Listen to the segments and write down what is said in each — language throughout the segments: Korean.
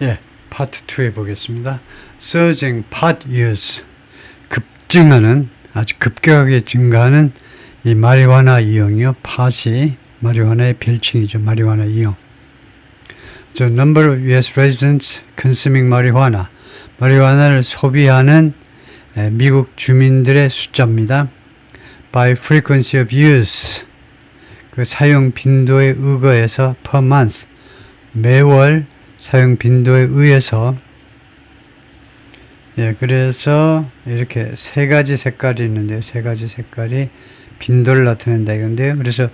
예, 파트 2에 보겠습니다. Surging pot use, 급증하는, 아주 급격하게 증가하는 이 마리화나 이용이요. 팟이 마리화나의 별칭이죠. 마리화나 이용. The number of US residents consuming marijuana, 마리화나를 소비하는 미국 주민들의 숫자입니다. By frequency of use, 그 사용 빈도에 의거해서 per month, 매월 사용 빈도에 의해서. 예, 그래서 이렇게 세 가지 색깔이 있는데요. 세 가지 색깔이 빈도를 나타낸다 이건데요. 그래서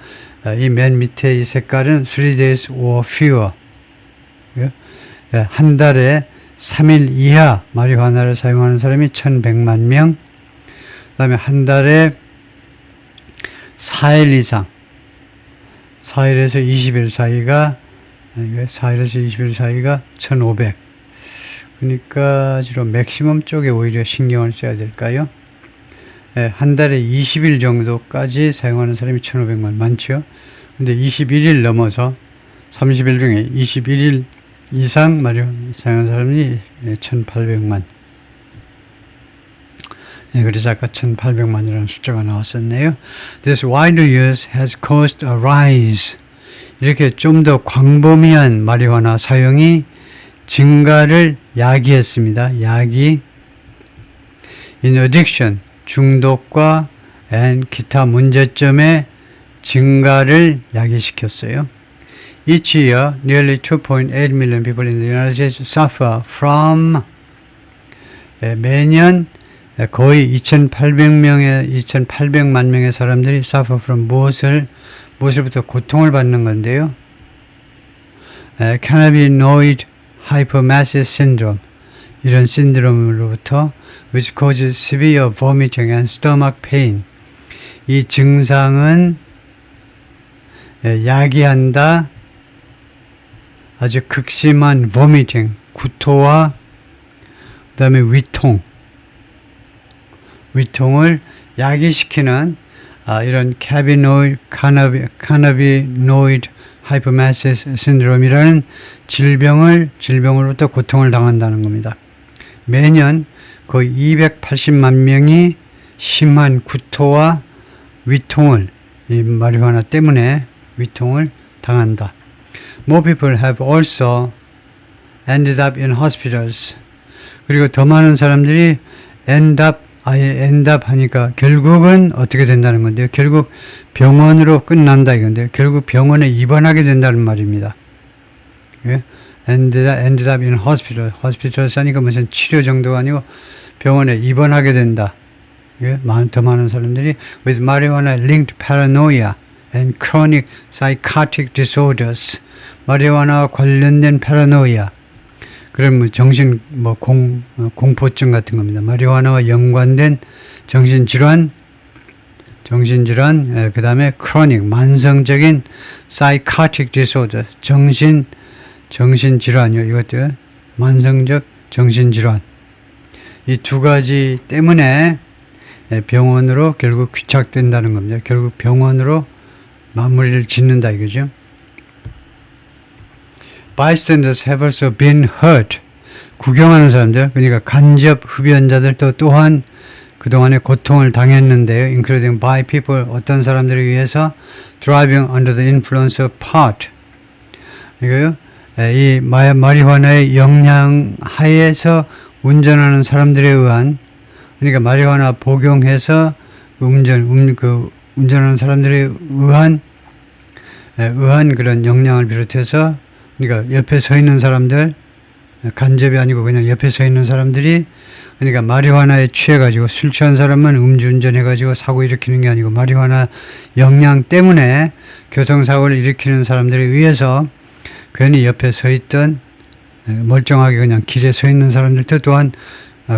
이 맨 밑에 이 색깔은 3 days or fewer. 예, 한 달에 3일 이하 마리화나를 사용하는 사람이 1100만 명. 그 다음에 한 달에 4일 이상, 4일에서 20일 사이가 4일에서 20일 사이가 1500. 그러니까 주로 맥시멈 쪽에 오히려 신경을 써야 될까요? 예, 한 달에 20일 정도까지 사용하는 사람이 1500만 많죠. 근데 21일 넘어서 30일 중에 21일 이상 마리화나 사용하는 사람이 1800만. 예, 그래서 아까 1800만이라는 숫자가 나왔었네요. This wider use has caused a rise. 이렇게 좀 더 광범위한 마리화나 사용이 증가를 야기했습니다. 야기. In addiction, 중독과 and 기타 문제점의 증가를 야기시켰어요. Each year, nearly 2.8 million people in the United States suffer from, 매년 거의 2,800만 명의 사람들이 suffer from 무엇을부터 고통을 받는 건데요. cannabinoid hypomesis syndrome, 이런 신드롬으로부터 which causes severe vomiting and stomach pain. 이 증상은 야기한다. 아주 극심한 vomiting, 구토와 그 다음에 위통을 야기시키는 이런 cannabinoid hypomesis syndrome이라는 질병으로부터 고통을 당한다는 겁니다. 매년 거의 280만 명이 심한 구토와 위통을, 이 마리화나 때문에 위통을 당한다. More people have also ended up in hospitals. 그리고 더 많은 사람들이 end up 하니까 결국은 어떻게 된다는 건데요. 결국 병원으로 끝난다 이건데요. 결국 병원에 입원하게 된다는 말입니다. 예? ended up in hospital. hospital에서 하니까 무슨 치료 정도가 아니고 병원에 입원하게 된다. 예? 더 많은 사람들이 with marijuana linked paranoia and chronic psychotic disorders. 마리화나와 관련된 파라노이아. 그럼 정신 공포증 같은 겁니다. 마리화나와 연관된 정신질환, 그 다음에 chronic, 만성적인 psychotic disorder, 정신질환이요. 이것도 만성적 정신질환. 이 두 가지 때문에 병원으로 결국 귀착된다는 겁니다. 결국 병원으로 마무리를 짓는다 이거죠. Bystanders have also been hurt. 구경하는 사람들, 그러니까 간접 흡연자들도 또한 그동안에 고통을 당했는데요. Including by people, 어떤 사람들에 의해서 driving under the influence of pot. 이거요. 이 마리화나의 영향 하에서 운전하는 사람들에 의한, 그러니까 마리화나 복용해서 운전하는 사람들에 의한 그런 영향을 비롯해서, 그러니까 옆에 서 있는 사람들, 간접이 아니고 그냥 옆에 서 있는 사람들이, 그러니까 마리화나에 취해가지고 술 취한 사람만 음주운전해가지고 사고 일으키는 게 아니고 마리화나 영향 때문에 교통사고를 일으키는 사람들에 의해서 괜히 옆에 서 있던 멀쩡하게 그냥 길에 서 있는 사람들도 또한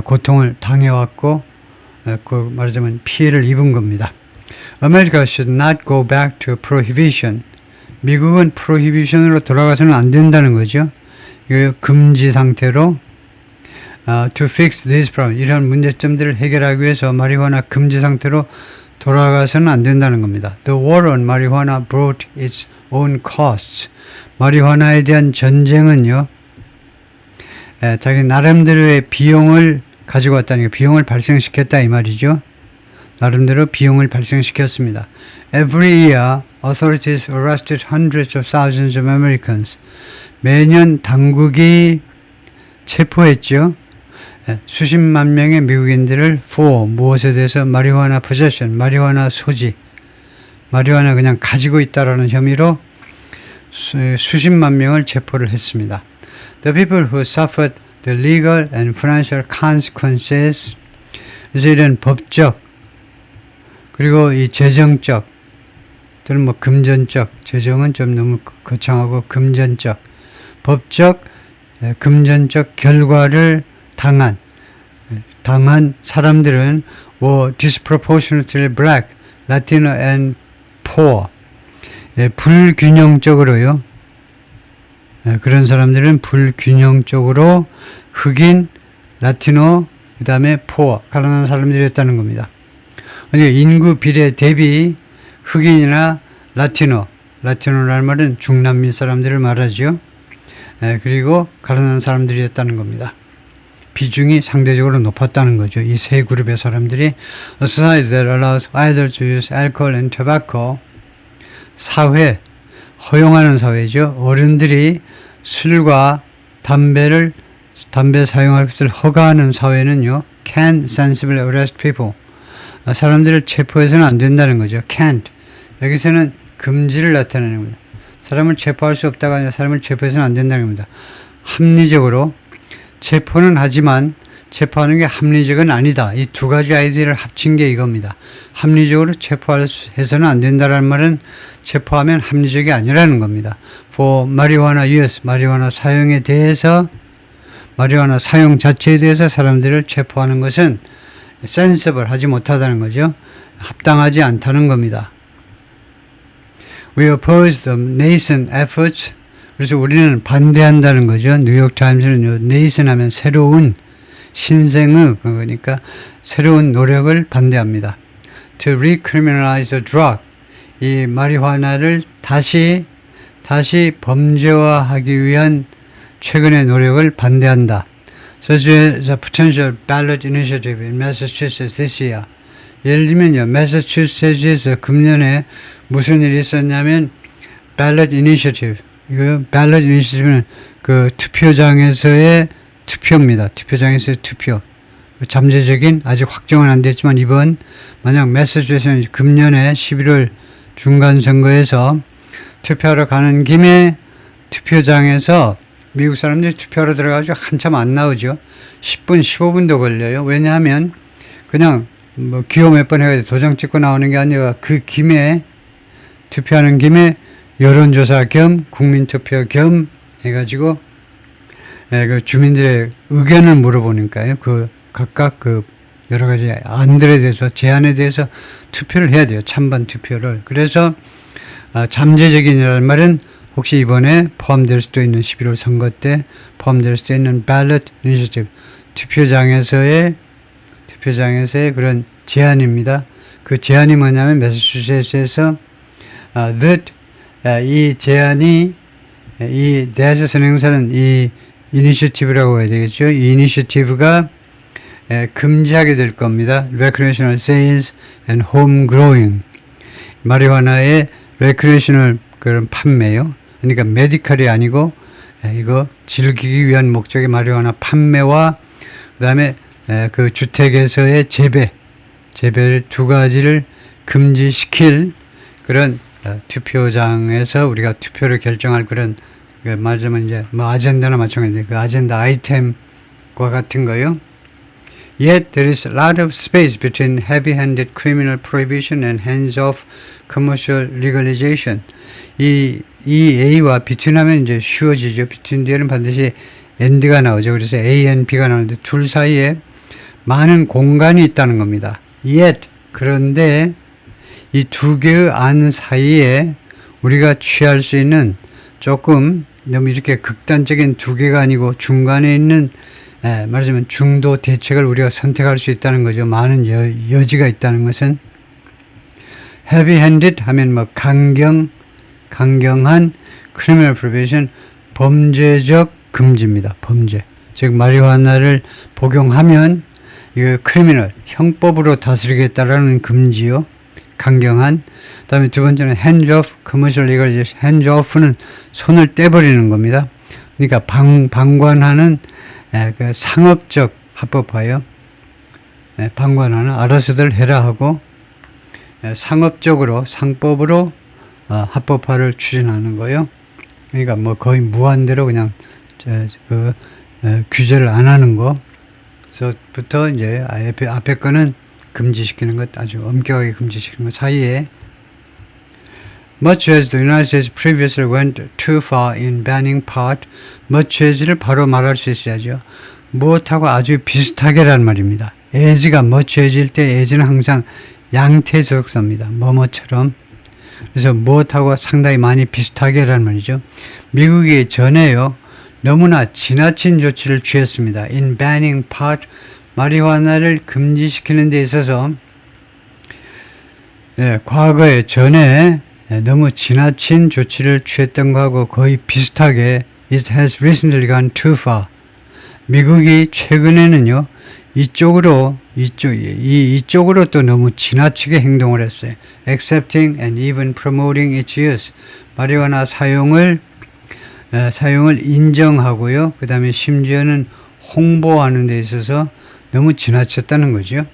고통을 당해왔고, 말하자면 피해를 입은 겁니다. America should not go back to prohibition. 미국은 프로히비션으로 돌아가서는 안 된다는 거죠. 금지 상태로 to fix these problems, 이런 문제점들을 해결하기 위해서 마리화나 금지 상태로 돌아가서는 안 된다는 겁니다. The war on marijuana brought its own costs. 마리화나에 대한 전쟁은요, 자기 나름대로의 비용을 가지고 왔다니까 비용을 발생시켰다 이 말이죠. 나름대로 비용을 발생시켰습니다. Every year, authorities arrested hundreds of thousands of Americans. 매년 당국이 체포했죠. 수십만 명의 미국인들을 for 무엇에 대해서 marijuana possession, 마리화나 소지, 마리화나 그냥 가지고 있다라는 혐의로 수십만 명을 체포를 했습니다. The people who suffered the legal and financial consequences. 그래서 이런 법적 그리고 이 재정적 또는 뭐 금전적, 재정은 좀 너무 거창하고 금전적, 법적, 금전적 결과를 당한 사람들은 were disproportionately black, Latino and poor. 불균형적으로요. 그런 사람들은 불균형적으로 흑인, 라티노, 그 다음에 poor, 가난한 사람들이었다는 겁니다. 그러니까 인구 비례 대비 흑인이나 라티노라는 말은 중남미 사람들을 말하죠. 그리고 가난한 사람들이었다는 겁니다. 비중이 상대적으로 높았다는 거죠. 이 세 그룹의 사람들이 A society that allows either to use alcohol and tobacco. 사회, 허용하는 사회죠. 어른들이 술과 담배 사용할 것을 허가하는 사회는요. Can sensibly arrest people. 사람들을 체포해서는 안 된다는 거죠. Can't. 여기서는 금지를 나타내는 겁니다. 사람을 체포할 수 없다가 아니라 사람을 체포해서는 안 된다는 겁니다. 합리적으로 체포는 하지만 체포하는 게 합리적은 아니다. 이 두 가지 아이디어를 합친 게 이겁니다. 합리적으로 체포해서는 안 된다는 말은 체포하면 합리적이 아니라는 겁니다. For marijuana use, 마리화나 사용에 대해서, 마리화나 사용 자체에 대해서 사람들을 체포하는 것은 sensible 하지 못하다는 거죠. 합당하지 않다는 겁니다. We oppose the nascent efforts. 그래서 우리는 반대한다는 거죠. 뉴욕타임스는 nascent 하면 새로운, 신생의, 그러니까 새로운 노력을 반대합니다. To recriminalize the drug. 이 마리화나를 다시 범죄화하기 위한 최근의 노력을 반대한다. Such as a potential ballot initiative in Massachusetts this year. 예를 들면요, 매사추세츠에서 금년에 무슨 일이 있었냐면 ballot initiative. 이거 ballot initiative는 그 투표장에서의 투표입니다. 투표장에서의 투표. 잠재적인 아직 확정은 안 됐지만 이번 만약 매사추세츠는 금년에 11월 중간 선거에서 투표하러 가는 김에 투표장에서 미국 사람들이 투표하러 들어가서 한참 안 나오죠. 10분, 15분도 걸려요. 왜냐하면 그냥 뭐 기호 몇 번 해가지고 도장 찍고 나오는 게 아니라 그 김에 투표하는 김에 여론조사 겸 국민투표 겸 해가지고 그 주민들의 의견을 물어보니까요. 그 각각 그 여러 가지 안들에 대해서 제안에 대해서 투표를 해야 돼요. 찬반 투표를. 그래서 잠재적인이라는 말은 혹시 이번에 포함될 수도 있는 11월 선거 때 포함될 수도 있는 ballot initiative 투표장에서의 그런 제안입니다. 그 제안이 뭐냐면 매사추세츠에서 이 제안이 이 대에서 선행사는 이 이니셔티브라고 해야 되겠죠. 이 이니셔티브가 금지하게 될 겁니다. Recreational sales and home growing. 마리화나의 recreational 그런 판매요. 그러니까 메디컬이 아니고 이거 즐기기 위한 목적의 마리화나 판매와 그 다음에 그 주택에서의 재배를 두 가지를 금지시킬 그런 투표장에서 우리가 투표를 결정할 그런 말하자면 이제 뭐 아젠다나 마찬가지인데 그 아젠다 아이템과 같은 거요. Yet there is a lot of space between heavy-handed criminal prohibition and hands-off commercial legalization. 이 A와 Between 하면 이제 쉬워지죠. Between 뒤에는 반드시 and가 나오죠. 그래서 A and B가 나오는데 둘 사이에 많은 공간이 있다는 겁니다. Yet 그런데 이 두 개의 안 사이에 우리가 취할 수 있는 조금 너무 이렇게 극단적인 두 개가 아니고 중간에 있는 말하자면 중도 대책을 우리가 선택할 수 있다는 거죠. 많은 여지가 있다는 것은 heavy-handed 하면 뭐 강경한 criminal prohibition 범죄적 금지입니다. 범죄. 즉 마리화나를 복용하면 이거 크리미널, 형법으로 다스리겠다라는 금지요. 강경한. 그다음에 두 번째는 hands off, commercial legalization. hands off는 손을 떼버리는 겁니다. 그러니까 방관하는 그 상업적 합법화요. 방관하는 알아서들 해라 하고 상업적으로 상법으로 합법화를 추진하는 거예요. 그러니까 뭐 거의 무한대로 그냥 규제를 안 하는 거서부터 이제 앞에 거는 금지시키는 것, 아주 엄격하게 금지시키는 것 사이에 much as the United States previously went too far in banning pot, much as를 바로 말할 수 있어야죠. 무엇하고 아주 비슷하게란 말입니다. as가 much as일 때 as는 항상 양태적사입니다. 뭐뭐처럼. 그래서 무엇하고 상당히 많이 비슷하게란 말이죠. 미국이 전에요. 너무나 지나친 조치를 취했습니다. In banning pot, 마리화나를 금지시키는 데 있어서 과거에 전에 너무 지나친 조치를 취했던 거하고 거의 비슷하게 It has recently gone too far. 미국이 최근에는요. 이쪽으로 또 너무 지나치게 행동을 했어요. Accepting and even promoting its use. 마리화나 사용을 인정하고요. 그 다음에 심지어는 홍보하는 데 있어서 너무 지나쳤다는 거죠.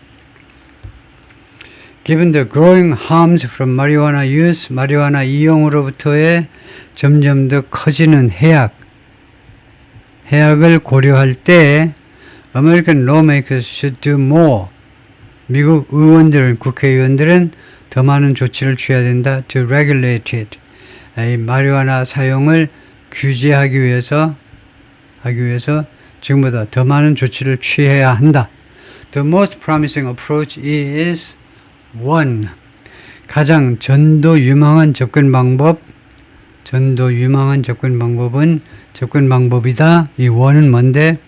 Given the growing harms from marijuana use, 마리화나 이용으로부터의 점점 더 커지는 해악을 고려할 때 American lawmakers should do more. 미국 국회의원들은 더 많은 조치를 취해야 된다. To regulate it. 이 마리화나 사용을 규제하기 위해서 지금보다 더 많은 조치를 취해야 한다. The most promising approach is 1. 가장 전도 유망한 접근 방법이다. 이 1은 뭔데?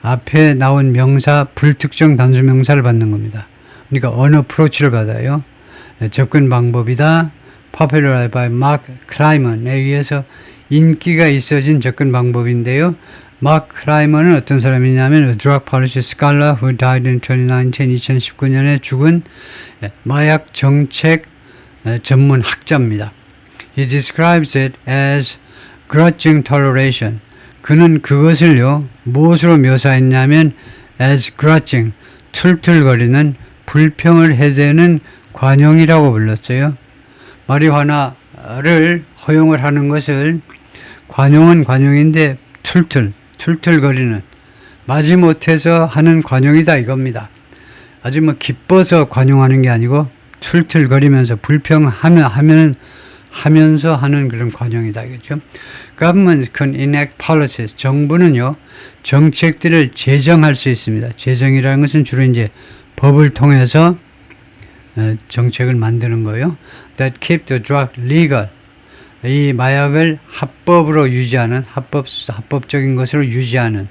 앞에 나온 명사, 불특정 단수 명사를 받는 겁니다. 그러니까 어느 approach를 받아요. 접근 방법이다. Popularized by Mark Clymon에 의해서 인기가 있어진 접근 방법인데요. 마크 클라이먼은 어떤 사람이냐면 a drug policy scholar who died in 2019년에 죽은 마약 정책 전문 학자입니다. He describes it as grudging toleration. 그는 그것을요 무엇으로 묘사했냐면 as grudging, 툴툴거리는 불평을 해대는 관용이라고 불렀어요. 마리화나를 허용을 하는 것을 관용은 관용인데 툴툴거리는 마지못해서 하는 관용이다 이겁니다. 아주 뭐 기뻐서 관용하는 게 아니고 툴툴거리면서 불평하면서 하는 그런 관용이다 이거죠. Government can enact policies. 정부는요 정책들을 제정할 수 있습니다. 제정이라는 것은 주로 이제 법을 통해서 정책을 만드는 거예요. That keep the drug legal. 이 마약을 합법으로 유지하는 합법적인 것으로 유지하는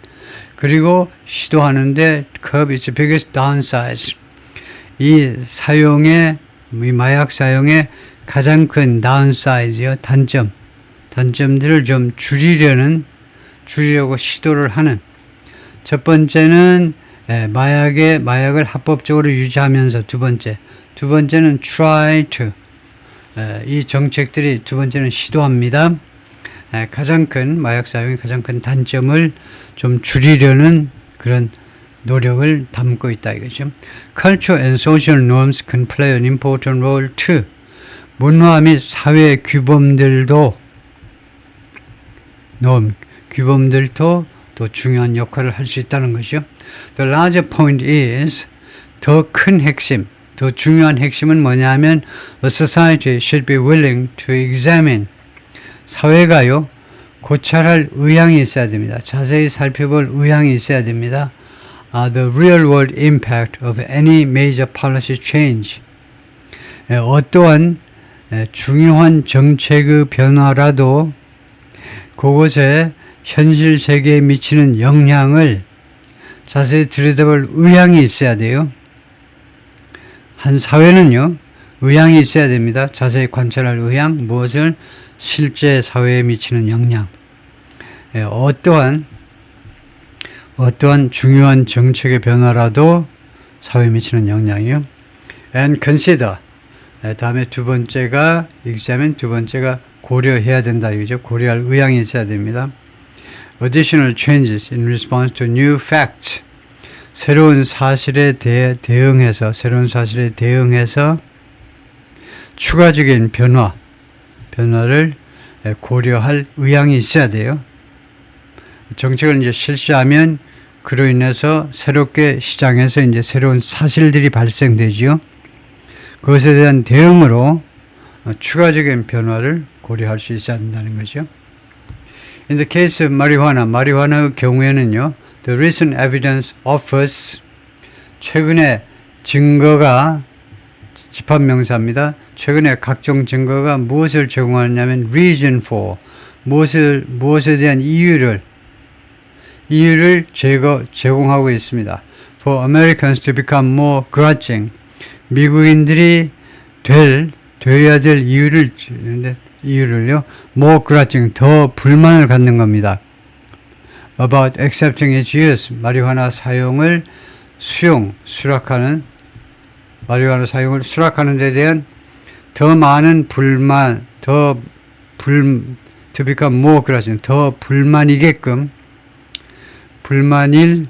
그리고 시도하는데 curb its biggest downsides. 이 마약 사용의 가장 큰 downside요 단점들을 좀 줄이려고 시도를 하는. 첫 번째는 마약을 합법적으로 유지하면서 두 번째는 try to. 이 정책들이 두 번째는 시도합니다. 마약 사용의 가장 큰 단점을 좀 줄이려는 그런 노력을 담고 있다 이거죠. Culture and social norms can play an important role too. 문화 및 사회 규범들도 또 중요한 역할을 할 수 있다는 것이죠. The larger point is 더 중요한 핵심은 뭐냐면 a society should be willing to examine. 사회가요 고찰할 의향이 있어야 됩니다. 자세히 살펴볼 의향이 있어야 됩니다. The real world impact of any major policy change. 어떠한 중요한 정책의 변화라도 그것에 현실 세계에 미치는 영향을 자세히 들여다볼 의향이 있어야 돼요. 한 사회는요 의향이 있어야 됩니다. 자세히 관찰할 의향, 무엇을 실제 사회에 미치는 영향. 어떠한 어떠한 중요한 정책의 변화라도 사회에 미치는 영향이요. And consider. 다음에 두 번째가 examine, 두 번째가 고려해야 된다. 이거죠. 고려할 의향이 있어야 됩니다. Additional changes in response to new facts. 새로운 사실에 대응해서 추가적인 변화를 고려할 의향이 있어야 돼요. 정책을 이제 실시하면 그로 인해서 새롭게 시장에서 이제 새로운 사실들이 발생되지요. 그것에 대한 대응으로 추가적인 변화를 고려할 수 있어야 한다는 거죠. In the case of 마리화나의 경우에는요, the recent evidence offers, 최근의 증거가 집합명사입니다. 최근에 각종 증거가 무엇을 제공하냐면 reason for, 무엇에 대한 이유를 제공하고 있습니다. For Americans to become more grudging, 미국인들이 되어야 될 이유를요, more grudging, 더 불만을 갖는 겁니다. About accepting its use, 마리화나 사용을 수락하는 데 대한 더 많은 to become more grudging, 더 불만이게끔, 불만을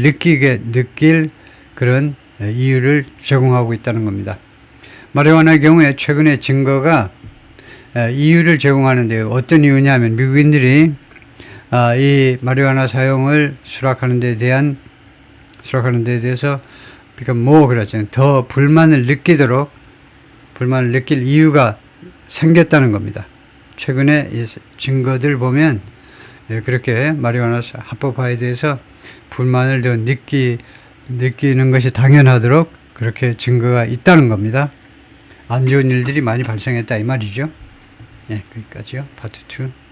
느낄 그런 이유를 제공하고 있다는 겁니다. 마리화나의 경우에 최근의 증거가 이유를 제공하는데요. 어떤 이유냐면 미국인들이 이 마리화나 사용을 수락하는 데 대해서 become more grudging, 더 불만을 느낄 이유가 생겼다는 겁니다. 최근에 이 증거들 보면 그렇게 마리화나 합법화에 대해서 불만을 더 느끼는 것이 당연하도록 그렇게 증거가 있다는 겁니다. 안 좋은 일들이 많이 발생했다 이 말이죠. 네, 거기까지요. 파트 2.